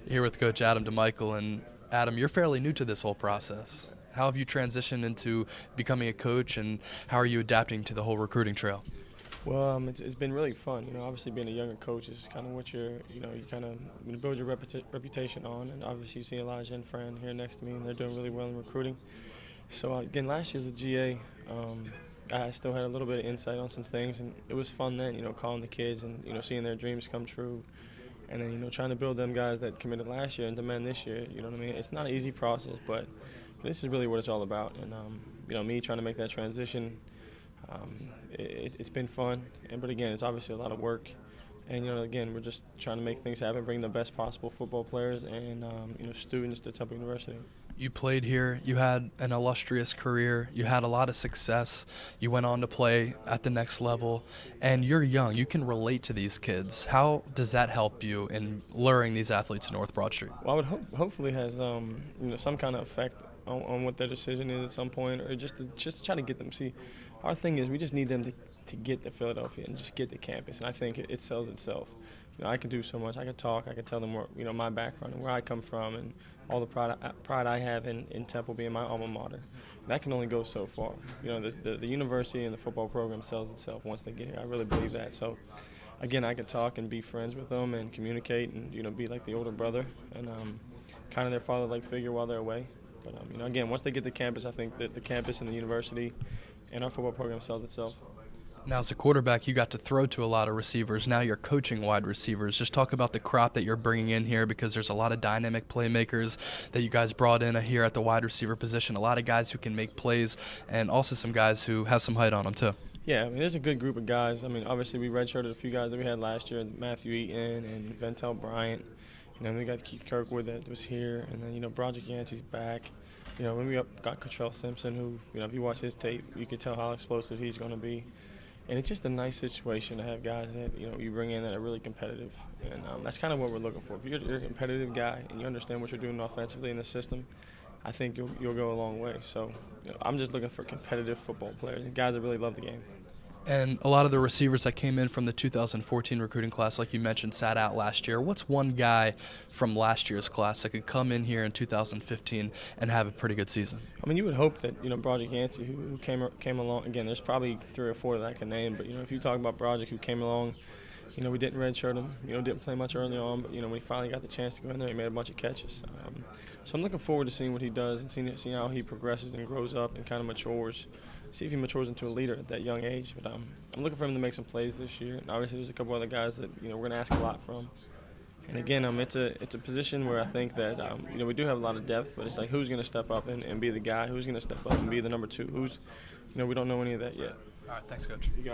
Here with Coach Adam DiMichele, and Adam, you're fairly new to this whole process. How have you transitioned into becoming a coach, and how are you adapting to the whole recruiting trail? Well, it's been really fun. Obviously being a younger coach is kind of what you kind of build your reputation on. And obviously you see Elijah and Fran here next to me, and they're doing really well in recruiting. So again, last year as a GA, I still had a little bit of insight on some things, and it was fun then. Calling the kids and seeing their dreams come true, and then trying to build them guys that committed last year into men this year. You know what I mean? It's not an easy process, but this is really what it's all about. And me trying to make that transition. It's been fun, but again, it's obviously a lot of work. And again, we're just trying to make things happen, bring the best possible football players and students to Temple University. You played here, you had an illustrious career, you had a lot of success, you went on to play at the next level, and you're young, you can relate to these kids. How does that help you in luring these athletes to North Broad Street? Well, I would hopefully has some kind of effect on what their decision is at some point, or just to try to get them. See, our thing is we just need them to get to Philadelphia and just get to campus, and I think it sells itself. I can do so much. I can talk. I can tell them my background and where I come from, and all the pride I have in Temple being my alma mater. That can only go so far. The university and the football program sells itself once they get here. I really believe that. So, again, I can talk and be friends with them and communicate and be like the older brother and kind of their father-like figure while they're away. But again, once they get to campus, I think that the campus and the university and our football program sells itself. Now, as a quarterback, you got to throw to a lot of receivers. Now you're coaching wide receivers. Just talk about the crop that you're bringing in here, because there's a lot of dynamic playmakers that you guys brought in here at the wide receiver position, a lot of guys who can make plays, and also some guys who have some height on them, too. Yeah, there's a good group of guys. Obviously we redshirted a few guys that we had last year, Matthew Eaton and Ventel Bryant. We got Keith Kirkwood that was here, and then, Broderick Yancey's back. When we got Cottrell Simpson, who, if you watch his tape, you can tell how explosive he's going to be. And it's just a nice situation to have guys that, you bring in that are really competitive. And that's kind of what we're looking for. If you're a competitive guy and you understand what you're doing offensively in the system, I think you'll go a long way. So I'm just looking for competitive football players and guys that really love the game. And a lot of the receivers that came in from the 2014 recruiting class, like you mentioned, sat out last year. What's one guy from last year's class that could come in here in 2015 and have a pretty good season? You would hope that, Broderick Yancey, who came along, again, there's probably 3 or 4 that I can name, but, if you talk about Broderick, who came along, we didn't redshirt him, didn't play much early on, but, when he finally got the chance to go in there, he made a bunch of catches. So I'm looking forward to seeing what he does and seeing how he progresses and grows up and kind of matures. See if he matures into a leader at that young age. But I'm looking for him to make some plays this year. And obviously, there's a couple other guys that we're going to ask a lot from. And again, it's a position where I think that we do have a lot of depth, but it's like who's going to step up and be the guy, who's going to step up and be the number 2, we don't know any of that yet. All right, thanks, Coach. You got it.